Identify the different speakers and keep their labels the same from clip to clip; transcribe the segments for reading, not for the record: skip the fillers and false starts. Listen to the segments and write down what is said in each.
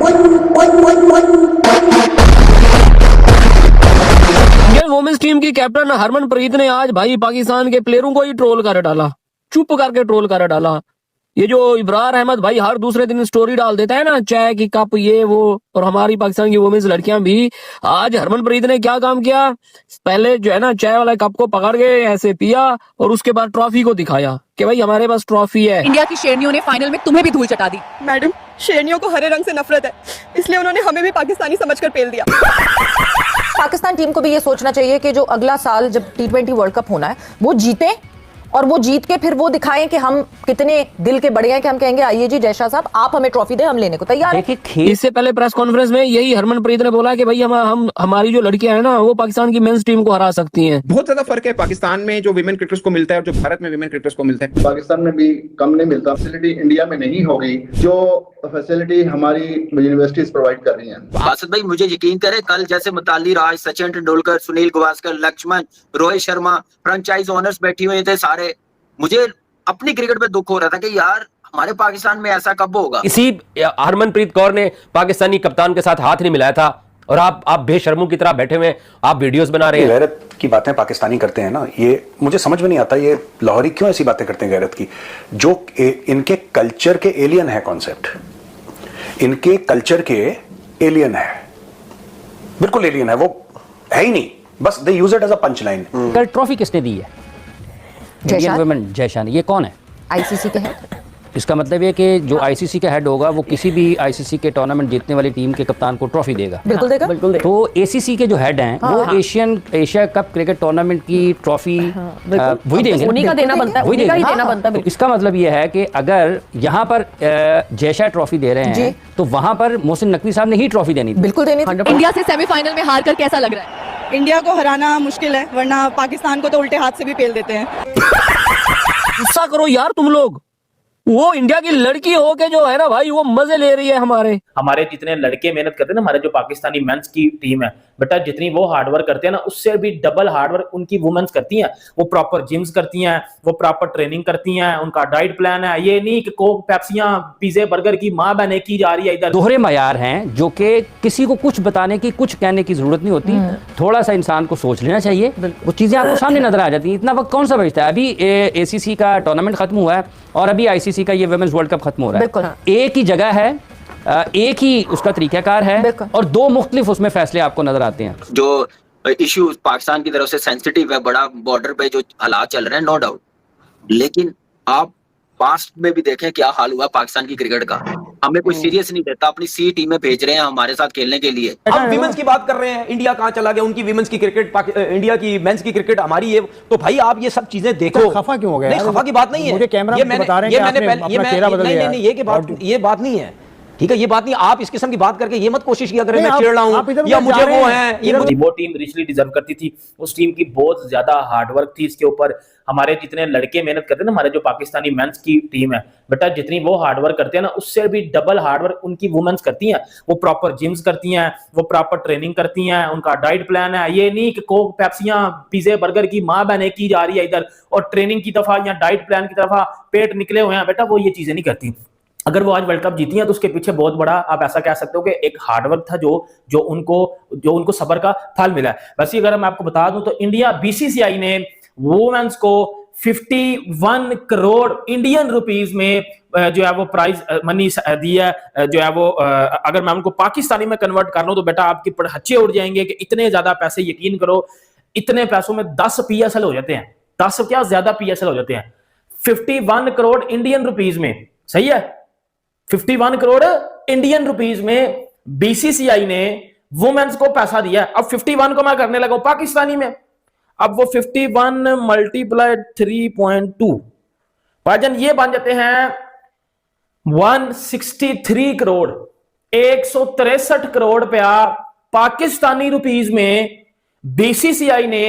Speaker 1: Indian women's team की captain Harmanpreet ने आज भाई पाकिस्तान के प्लेयरों को ही ट्रोल कर डाला, चुप करके ट्रोल कर डाला। ये जो इब्रार अहमद भाई हर दूसरे दिन स्टोरी डाल देता है ना, चाय की कप ये वो, और हमारी पाकिस्तान की वुमेन्स लड़कियां भी, आज हरमनप्रीत ने क्या काम किया, पहले जो है ना चाय वाला कप को पकड़ के ऐसे पिया और उसके बाद ट्रॉफी को दिखाया कि भाई हमारे पास ट्रॉफी है।
Speaker 2: इंडिया की शेरनियों ने फाइनल में तुम्हें भी धूल चटा दी।
Speaker 3: मैडम, शेरनियों को हरे रंग से नफरत है, इसलिए उन्होंने हमें भी पाकिस्तानी समझकर पेल दिया।
Speaker 4: पाकिस्तान टीम को भी ये सोचना चाहिए कि जो अगला साल जब T20 वर्ल्ड कप होना है वो जीते, और वो जीत के फिर वो दिखाएं कि हम कितने दिल के बड़े हैं कि हम कहेंगे आइए जी जयशाह साहब आप हमें ट्रॉफी दें, हम लेने को तैयार हैं।
Speaker 1: इससे पहले प्रेस कॉन्फ्रेंस में यही हरमनप्रीत ने बोला कि भाई हम हमारी जो लड़कियां हैं ना वो पाकिस्तान की मेंस टीम को हरा सकती हैं।
Speaker 5: बहुत ज्यादा फर्क है पाकिस्तान में जो विमेन क्रिकेटर्स को मिलता है और जो भारत में विमेन क्रिकेटर्स को मिलता है।
Speaker 6: पाकिस्तान में भी कम नहीं मिलता, फैसिलिटी इंडिया में नहीं हो गई जो फैसिलिटी हमारी यूनिवर्सिटीज प्रोवाइड कर रही हैं।
Speaker 7: बासत भाई मुझे यकीन करे, कल जैसे मुताली राज, सचिन तेंदुलकर, सुनील गावस्कर, लक्ष्मण, रोहित शर्मा, फ्रेंचाइज ओनर्स बैठे हुए थे सारे, मुझे अपनी क्रिकेट पे दुख हो रहा था कि यार हमारे पाकिस्तान में ऐसा कब होगा।
Speaker 8: इसी हरमनप्रीत कौर ने पाकिस्तानी कप्तान के साथ हाथ नहीं मिलाया था और आप बेशर्मों की तरह बैठे हुए आप वीडियोस बना रहे हैं।
Speaker 9: गैरत की बातें पाकिस्तानी करते हैं ना, ये मुझे समझ में नहीं आता, ये लाहौरी क्यों ऐसी बातें करते हैं गैरत की, जो इनके कल्चर के एलियन है कॉन्सेप्ट, इनके कल्चर के एलियन है, बिल्कुल एलियन है, वो है ही नहीं, बस they use it as a punch line.
Speaker 10: कल ट्रॉफी किसने दी है? इंडियन वुमेन जयशाह ने। ये कौन है?
Speaker 4: आईसीसी के हेड।
Speaker 10: इसका मतलब ये कि जो आईसीसी का हेड होगा वो किसी भी आईसीसी के टूर्नामेंट जीतने वाली टीम के कप्तान को ट्रॉफी देगा।
Speaker 4: बिल्कुल देगा।
Speaker 10: तो एसीसी के जो हेड हैं वो एशिया कप क्रिकेट टूर्नामेंट की ट्रॉफी वही देंगे,
Speaker 4: उन्हीं का देना बनता है,
Speaker 10: वही
Speaker 4: उन्हीं का ही देना
Speaker 10: देंगे।
Speaker 4: बनता है।
Speaker 10: तो इसका मतलब ये है कि अगर यहाँ पर जयशाह ट्रॉफी दे रहे हैं तो वहां पर मोहसिन नकवी साहब ने ही ट्रॉफी देनी थी।
Speaker 4: बिल्कुल देनी थी।
Speaker 2: इंडिया से सेमीफाइनल में हार कर कैसा लग रहा है?
Speaker 3: इंडिया को हराना मुश्किल है, वरना पाकिस्तान को तो उल्टे हाथ से भी पेल देते हैं।
Speaker 1: गुस्सा करो यार तुम लोग, वो इंडिया की लड़की हो के जो है ना भाई वो मजे ले रही है। हमारे
Speaker 11: जितने लड़के मेहनत करते हैं ना, हमारे जो पाकिस्तानी मेंस की टीम है बेटा, जितनी वो हार्डवर्क करते हैं ना उससे भी डबल हार्डवर्क उनकी वुमेन्स करती हैं। वो प्रॉपर जिम्स करती हैं, वो प्रॉपर ट्रेनिंग करती हैं, उनका डाइट प्लान है, ये नहीं कि कोक पेप्सियां पिज्जे बर्गर की माँ बहने की जा रही है इधर।
Speaker 10: दोहरे मायार हैं जो कि किसी को कुछ बताने की, कुछ कहने की जरूरत नहीं होती, थोड़ा सा इंसान को सोच लेना चाहिए, वो चीजें आपको सामने नजर आ जाती हैं। इतना वक्त कौन सा बचता है? अभी एसीसी का टूर्नामेंट खत्म हुआ है और अभी आईसीसी का ये वुमेन्स वर्ल्ड कप खत्म हो रहा है। एक ही जगह है, एक ही उसका तरीकाकार है और दो मुख्तलिफ उसमें फैसले आपको नजर आते हैं।
Speaker 7: जो इश्यू पाकिस्तान की तरफ से सेंसिटिव है, बड़ा बॉर्डर पे जो हालात चल रहे हैं, नो डाउट, लेकिन आप पास्ट में भी देखें क्या हाल हुआ पाकिस्तान की क्रिकेट का। हमें कोई सीरियस नहीं देता, अपनी सी टीमें भेज रहे हैं हमारे साथ खेलने के लिए।
Speaker 8: हम विमेंस की बात कर रहे हैं, इंडिया कहां चला गया, उनकी विमेंस की क्रिकेट, इंडिया की मेंस की क्रिकेट, हमारी ये, तो भाई आप ये सब चीजें देखो।
Speaker 12: खफा क्यों हो गया?
Speaker 8: नहीं, खफा की बात नहीं है,
Speaker 12: मुझे कैमरा बता रहे हैं कि आपने अपना चेहरा बदल लिया है।
Speaker 8: ये बात नहीं है, ठीक है, ये बात नहीं। आप इस किस्म की बात करके ये मत कोशिश किया करें मैं चिढ़ रहा हूं या मुझे वो है, ये
Speaker 11: वो टीम रिचली डिजर्व करती थी, उस टीम की बहुत ज्यादा हार्डवर्क थी इसके ऊपर। हमारे जितने लड़के मेहनत करते हैं ना, हमारे जो पाकिस्तानी मेंस की टीम है बेटा, जितनी वो हार्डवर्क करते हैं ना उससे भी डबल हार्डवर्क उनकी वुमेन्स करती हैं। वो प्रॉपर जिम्स करती हैं, वो प्रॉपर ट्रेनिंग करती हैं, उनका डाइट प्लान है, ये नहीं कि कोक पेप्सियां पिज्जे बर्गर की माँ बहने की जा रही है इधर और ट्रेनिंग की दफा या डाइट प्लान की दफा पेट निकले हुए हैं बेटा, वो ये चीजें नहीं करती। अगर वो आज वर्ल्ड कप जीती हैं तो उसके पीछे बहुत बड़ा, आप ऐसा कह सकते हो कि एक हार्डवर्क था जो उनको सब्र का फल मिला है। वैसे अगर मैं आपको बता दूं तो इंडिया बीसीसीआई ने वुमेन्स को 51 करोड़ इंडियन रुपीस में जो है वो प्राइज मनी दी है। जो है वो अगर मैं उनको पाकिस्तानी में कन्वर्ट कर लूं तो बेटा आपकी पड़हच्चे उड़ जाएंगे कि इतने ज्यादा पैसे, यकीन करो इतने पैसों में 10 पीएसएल हो जाते हैं, 10 क्या ज्यादा पीएसएल हो जाते हैं। 51 करोड़ इंडियन रुपीस में, सही है, 51 करोड़ इंडियन रुपीस में बीसीसीआई ने वुमेन्स को पैसा दिया। अब 51 को मैं करने लगा पाकिस्तानी में, अब वो 51 मल्टीप्लाई 3.2 भाईजान ये बन जाते हैं 163 करोड़, 163 करोड़ रुपया पाकिस्तानी रुपीस में बीसीसीआई ने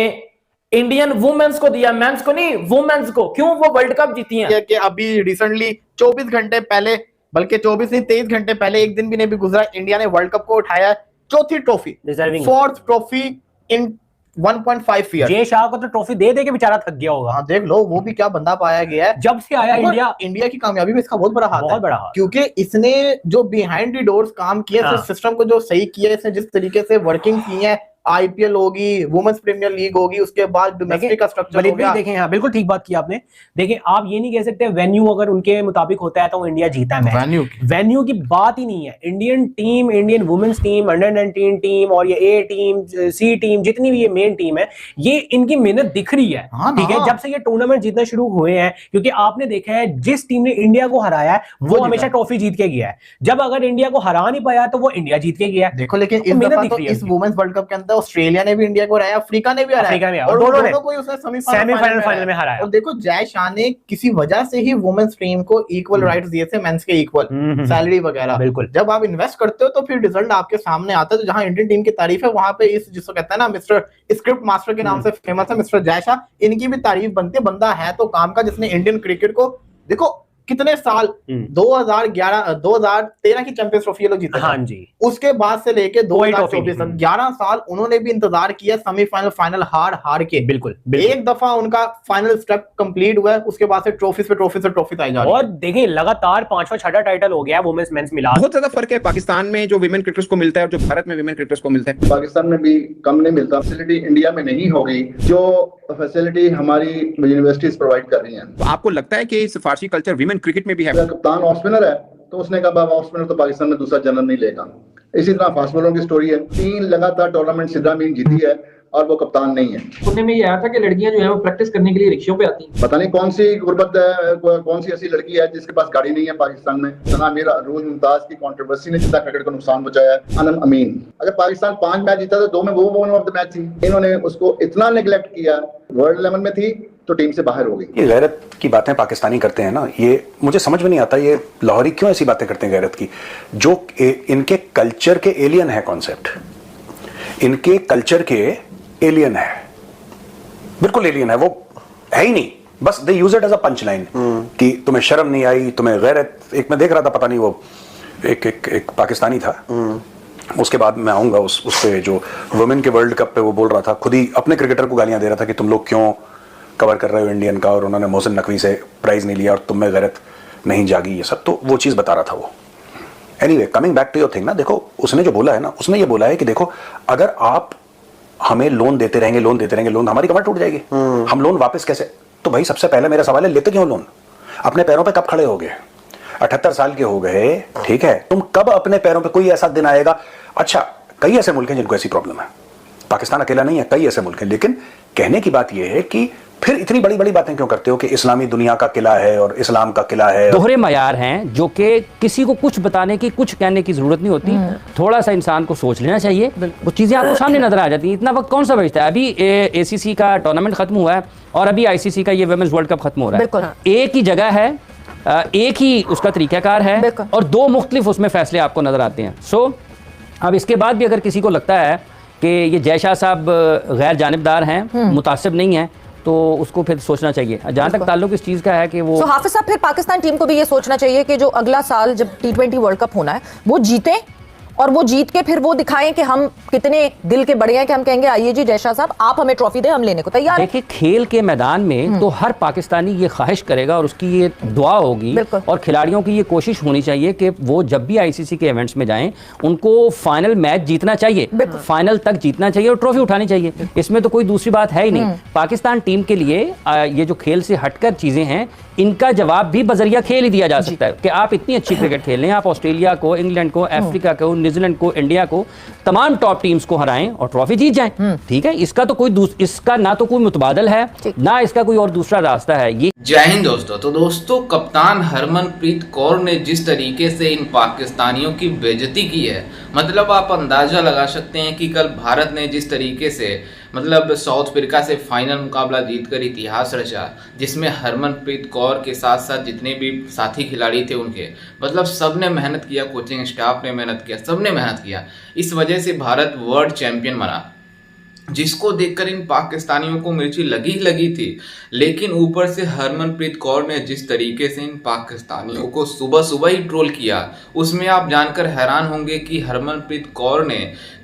Speaker 11: इंडियन वुमेन्स को दिया, मेंस को नहीं, वुमेन्स को। क्यों? वो वर्ल्ड कप जीती हैं।
Speaker 13: कि अभी रिसेंटली 24 घंटे पहले, बल्कि 24 नहीं 23 घंटे पहले, एक दिन भी नहीं भी गुजरा, इंडिया ने वर्ल्ड कप को उठाया चौथी trophy, 4th trophy in 1.5 year.
Speaker 12: Jay Shah को तो ट्रॉफी दे दे के बेचारा थक गया होगा।
Speaker 13: हाँ देख लो, वो भी क्या बंदा पाया गया है
Speaker 12: जब से आया
Speaker 13: इंडिया की कामयाबी में इसका बहुत बड़ा हाथ है।
Speaker 12: बहुत बड़ा हाथ।
Speaker 13: क्योंकि इसने जो बिहाइंड द डोर्स काम किया, सिस्टम को जो सही किया, इसने जिस तरीके से वर्किंग की है, आईपीएल होगी, वुमेन्स प्रीमियर लीग होगी, उसके बाद डोमेस्टिक का स्ट्रक्चर हो गया।
Speaker 12: देखें, हाँ बिल्कुल ठीक बात की आपने। देखें, आप ये नहीं कह सकते वेन्यू अगर उनके मुताबिक होता है तो इंडिया जीता है। वेन्यू की बात ही नहीं है। Indian team, Indian women's team, under nineteen team और ये ए टीम, सी टीम, जितनी भी ये मेन टीम है, ये इनकी मेहनत दिख रही है। ठीक है, जब से ये टूर्नामेंट जीतना शुरू हुए हैं, क्योंकि आपने देखा है जिस टीम ने इंडिया को हराया है वो हमेशा ट्रॉफी जीत के गया है। जब अगर इंडिया को हरा नहीं पाया तो वो इंडिया जीत के गया।
Speaker 13: देखो, लेकिन इस दफा तो इस वुमेन्स वर्ल्ड कप के अंदर ऑस्ट्रेलिया ने भी इंडिया को हराया, अफ्रीका ने भी हराया, और दोनों को उसने सेमीफाइनल फाइनल में हराया। और देखो, जय शाह ने किसी वजह से ही वुमेन्स टीम को इक्वल राइट्स दिए थे, मेंस के इक्वल सैलरी वगैरह।
Speaker 12: बिल्कुल,
Speaker 13: जब आप इन्वेस्ट करते हो तो फिर रिजल्ट आपके सामने आता है। तो जहां इंडियन टीम की तारीफ है, वहां पे इस जिसको कहते हैं ना मिस्टर स्क्रिप्ट मास्टर के नाम से फेमस है मिस्टर जय शाह, इनकी भी तारीफ बनती है। बंदा है तो काम का, जिसने इंडियन क्रिकेट को देखो कितने साल 2013 की चैंपियंस ट्रॉफी ये लोग जीते।
Speaker 12: हाँ जी।
Speaker 13: उसके बाद से लेके 2024 तक 11 साल उन्होंने भी इंतजार किया, सेमीफाइनल फाइनल हार के।
Speaker 12: बिल्कुल।
Speaker 13: एक दफा उनका फाइनल स्टेप कंप्लीट हुआ है, उसके बाद से ट्रॉफी आई जा रही है।
Speaker 12: और देखिए, लगातार 5वां 6वां टाइटल हो गया वुमेन्स मेंस मिला।
Speaker 5: बहुत ज्यादा फर्क है पाकिस्तान में जो विमेन क्रिकेटर्स को मिलता है और जो भारत में विमेन क्रिकेटर्स को मिलता है।
Speaker 6: पाकिस्तान में भी कम नहीं मिलता। फैसिलिटी इंडिया में नहीं होगी जो फैसिलिटी हमारी यूनिवर्सिटीज प्रोवाइड कर रही हैं।
Speaker 5: तो आपको लगता है कि इस फारसी कल्चर विमेन क्रिकेट में भी है?
Speaker 6: कप्तान ऑफ स्पिनर है तो उसने कहा बाबा ऑफ स्पिनर तो पाकिस्तान में दूसरा जनरल नहीं लेगा। इसी तरह फास्ट बॉलरों की स्टोरी है, 3 लगातार टूर्नामेंट सिद्धा मीन जीती है और वो कप्तान नहीं है।
Speaker 11: सुनने में ये आया था कि लड़कियां जो है वो प्रैक्टिस करने के लिए रिक्शों पे आती हैं।
Speaker 6: पता नहीं कौन सी गुर्बत है, कौन सी ऐसी लड़की है जिसके पास गाड़ी नहीं है पाकिस्तान में। सना मीर, अरूज मुमताज की कंट्रोवर्सी ने जितना क्रिकेट को नुकसान पहुंचाया। अनम अमीन, अगर पाकिस्तान 5 मैच जीता तो 2 में वो वुमन ऑफ द मैच थी। इन्होंने उसको इतना नेग्लेक्ट किया, वर्ल्ड 11 में थी तो टीम से बाहर हो गई।
Speaker 9: ये गैरत की बातें पाकिस्तानी करते हैं ना, ये मुझे समझ में नहीं आता। ये लाहौरी क्यों ऐसी बातें करते हैं गैरत की, जो इनके कल्चर के एलियन है कॉन्सेप्ट। इनके कल्चर के एलियन है, बिल्कुल एलियन है। वो है ही नहीं, बस they use it as a punch line कि तुम्हें शर्म नहीं आई, तुम्हें गैरत। एक मैं देख रहा था, पता नहीं वो एक पाकिस्तानी था, उसके बाद मैं आऊंगा उस पे जो वुमेन के वर्ल्ड कप पे वो बोल रहा था, खुद ही अपने क्रिकेटर को गालियां दे रहा था कि तुम लोग क्यों कवर कर रहे हो इंडियन का, और उन्होंने मोहसिन नकवी से प्राइज नहीं लिया और तुम में गैरत नहीं जागी, ये सब तो वो चीज बता रहा था वो। Anyway, coming back to your thing ना, देखो उसने जो बोला है ना, उसने ये बोला है कि देखो अगर आप हमें लोन देते रहेंगे लोन हमारी कमर टूट जाएगी, हम लोन वापस कैसे। तो भाई सबसे पहले मेरा सवाल है, लेते क्यों लोन? अपने पैरों पे कब खड़े हो गए? 78 साल के हो गए, ठीक है, तुम कब अपने पैरों पे, कोई ऐसा दिन आएगा। अच्छा, कई ऐसे मुल्क हैं जिनको ऐसी प्रॉब्लम है, पाकिस्तान अकेला नहीं है, कई ऐसे मुल्क हैं। लेकिन कहने की बात यह है कि फिर इतनी बड़ी बड़ी बातें क्यों करते हो कि इस्लामी दुनिया का किला है और इस्लाम का किला है।
Speaker 10: दोहरे मयार हैं जो कि किसी को कुछ बताने की, कुछ कहने की जरूरत नहीं होती। थोड़ा सा इंसान को सोच लेना चाहिए, वो चीज़ें आपको सामने नजर आ जाती हैं। इतना वक्त कौन सा बचता है? अभी एसीसी का टूर्नामेंट खत्म हुआ है और अभी आईसीसी का ये वुमेन्स वर्ल्ड कप खत्म हो रहा है। एक ही जगह है, एक ही उसका तरीकाकार है और 2 मुख्तलिफ उसमें फैसले आपको नजर आते हैं। सो अब इसके बाद भी अगर किसी को लगता है कि ये जय शाह साहब गैर जानिबदार हैं, मुतासिब नहीं है, तो उसको फिर सोचना चाहिए। जहां तक ताल्लुक इस चीज का है कि वो
Speaker 4: हाफिज साहब, फिर पाकिस्तान टीम को भी ये सोचना चाहिए कि जो अगला साल जब T20 वर्ल्ड कप होना है वो जीते और वो जीत के फिर वो दिखाएं कि हम कितने दिल के बड़े हैं कि हम कहेंगे आइए जी जय शाह साहब, आप हमें ट्रॉफी दें, हम लेने को तैयार हैं।
Speaker 10: देखिए, खेल के मैदान में तो हर पाकिस्तानी ये ख्वाहिश करेगा और उसकी ये दुआ होगी और खिलाड़ियों की ये कोशिश होनी चाहिए कि वो जब भी आईसीसी के इवेंट्स में जाएं उनको फाइनल मैच जीतना चाहिए, फाइनल तक जीतना चाहिए और ट्रॉफी उठानी चाहिए। इसमें तो कोई दूसरी बात है ही नहीं। पाकिस्तान टीम के लिए ये जो खेल से हटकर चीजें हैं, इनका जवाब भी बजरिया खेल ही दिया जा सकता है कि आप इतनी अच्छी क्रिकेट खेल लें, आप ऑस्ट्रेलिया को, इंग्लैंड को, अफ्रीका को, न्यूजीलैंड को, इंडिया को, तमाम टॉप टीम्स को हराएं और ट्रॉफी जीत जाएं। ठीक है, इसका तो कोई इसका ना तो कोई मुतबादल है, ना इसका कोई और दूसरा रास्ता है। ये
Speaker 14: जय हिंद दोस्तों। तो दोस्तों, कप्तान हरमनप्रीत कौर ने जिस तरीके से इन पाकिस्तानियों की बेइज्जती की है, मतलब आप अंदाजा लगा सकते हैं कि कल भारत ने जिस तरीके से मतलब साउथ अफ्रीका से फाइनल मुकाबला जीतकर इतिहास रचा, जिसमें हरमनप्रीत कौर के साथ साथ जितने भी साथी खिलाड़ी थे उनके, मतलब सब ने मेहनत किया, कोचिंग स्टाफ ने मेहनत किया, सब ने मेहनत किया। इस वजह से भारत वर्ल्ड चैंपियन बना। जिसको देखकर इन पाकिस्तानियों को मिर्ची लगी थी। लेकिन ऊपर से हरमनप्रीत कौर ने जिस तरीके से इन पाकिस्तानियों को सुबह सुबह ही ट्रोल किया, उसमें आप जानकर हैरान होंगे कि हरमनप्रीत कौर ने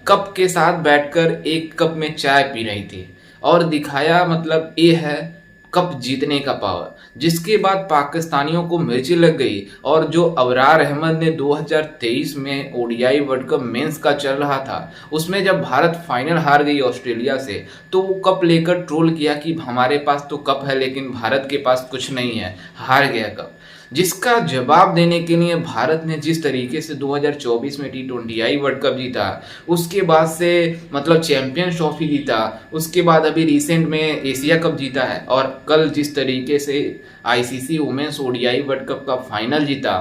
Speaker 14: कप के साथ बैठकर एक कप में चाय पी रही थी और दिखाया, मतलब ये है कप जीतने का पावर। जिसके बाद पाकिस्तानियों को मिर्ची लग गई और जो अबरार अहमद ने 2023 में ओडीआई वर्ल्ड कप मेंस का चल रहा था, उसमें जब भारत फाइनल हार गई ऑस्ट्रेलिया से, तो वो कप लेकर ट्रोल किया कि हमारे पास तो कप है लेकिन भारत के पास कुछ नहीं है, हार गया कप। जिसका जवाब देने के लिए भारत ने जिस तरीके से 2024 में T20I वर्ल्ड कप जीता, उसके बाद से मतलब चैंपियंस ट्रॉफी जीता, उसके बाद अभी रिसेंट में एशिया कप जीता है और कल जिस तरीके से ICC women's ODI world cup का फाइनल जीता,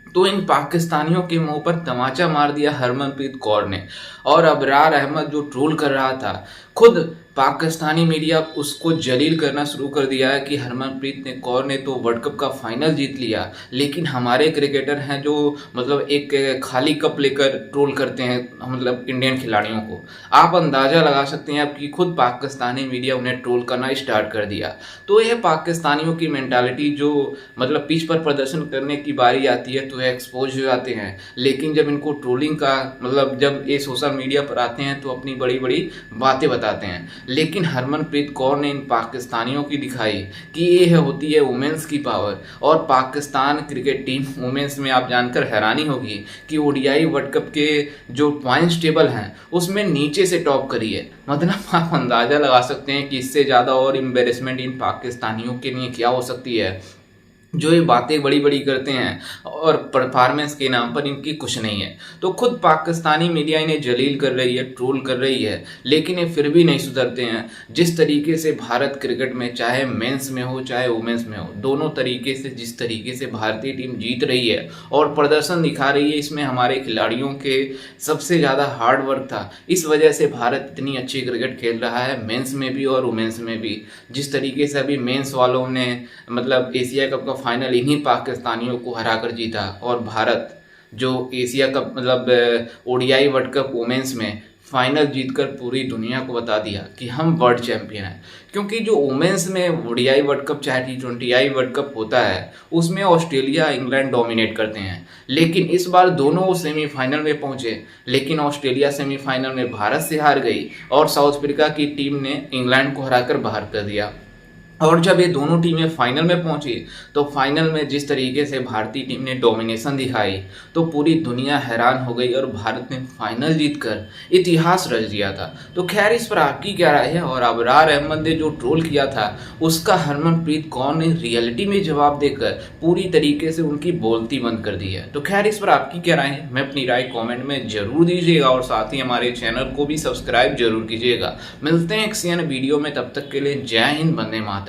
Speaker 14: तो इन पाकिस्तानियों के मुंह पर तमाचा मार दिया हरमनप्रीत कौर ने। और अबरार अहमद जो ट्रोल कर रहा था, खुद पाकिस्तानी मीडिया उसको जलील करना शुरू कर दिया है कि हरमनप्रीत कौर ने तो वर्ल्ड कप का फाइनल जीत लिया, लेकिन हमारे क्रिकेटर हैं जो मतलब एक खाली कप लेकर ट्रोल करते हैं मतलब इंडियन खिलाड़ियों को। आप अंदाज़ा लगा सकते हैं कि खुद पाकिस्तानी मीडिया उन्हें ट्रोल करना स्टार्ट कर दिया। तो यह पाकिस्तानियों की मेंटालिटी, जो मतलब पिच पर प्रदर्शन करने की बारी आती है तो एक्सपोज हो जाते हैं, लेकिन जब इनको ट्रोलिंग का मतलब जब ये सोशल मीडिया पर आते हैं तो अपनी बड़ी बड़ी बातें बताते हैं। लेकिन हरमनप्रीत कौर ने इन पाकिस्तानियों की दिखाई कि ये होती है वुमेन्स की पावर। और पाकिस्तान क्रिकेट टीम वुमेन्स में आप जानकर हैरानी होगी कि ओडीआई वर्ल्ड कप के जो पॉइंट्स टेबल हैं उसमें नीचे से टॉप करी है। मतलब आप अंदाज़ा लगा सकते हैं कि इससे ज़्यादा और एम्बेरसमेंट इन पाकिस्तानियों के लिए क्या हो सकती है, जो ये बातें बड़ी बड़ी करते हैं और परफॉर्मेंस के नाम पर इनकी कुछ नहीं है। तो खुद पाकिस्तानी मीडिया इन्हें जलील कर रही है, ट्रोल कर रही है, लेकिन ये फिर भी नहीं सुधरते हैं। जिस तरीके से भारत क्रिकेट में चाहे मेंस में हो चाहे वुमेन्स में हो, दोनों तरीके से जिस तरीके से भारतीय टीम जीत रही है और प्रदर्शन दिखा रही है, इसमें हमारे खिलाड़ियों के सबसे ज़्यादा हार्ड वर्क था। इस वजह से भारत इतनी अच्छी क्रिकेट खेल रहा है मेंस में भी और वुमेन्स में भी। जिस तरीके से अभी मेंस वालों ने मतलब एशिया कप का फाइनल इन्हीं पाकिस्तानियों को हराकर जीता और भारत जो एशिया कप मतलब ओडीआई वर्ल्ड कप वुमेन्स में फाइनल जीतकर पूरी दुनिया को बता दिया कि हम वर्ल्ड चैंपियन हैं। क्योंकि जो वुमेन्स में ओडीआई वर्ल्ड कप चाहे T20I वर्ल्ड कप होता है, उसमें ऑस्ट्रेलिया इंग्लैंड डोमिनेट करते हैं, लेकिन इस बार दोनों सेमीफाइनल में पहुंचे, लेकिन ऑस्ट्रेलिया सेमीफाइनल में भारत से हार गई और साउथ अफ्रीका की टीम ने इंग्लैंड को हराकर बाहर कर दिया। और जब ये दोनों टीमें फाइनल में पहुंची तो फाइनल में जिस तरीके से भारतीय टीम ने डोमिनेशन दिखाई तो पूरी दुनिया हैरान हो गई और भारत ने फाइनल जीतकर इतिहास रच दिया था। तो खैर इस पर आपकी क्या राय है? और अबरार अहमद ने जो ट्रोल किया था उसका हरमनप्रीत कौर ने रियलिटी में जवाब देकर पूरी तरीके से उनकी बोलती बंद कर दी है। तो खैर इस पर आपकी क्या राय है? मैं अपनी राय कॉमेंट में जरूर दीजिएगा और साथ ही हमारे चैनल को भी सब्सक्राइब जरूर कीजिएगा। मिलते हैं एक वीडियो में, तब तक के लिए जय हिंद, वंदे मातरम।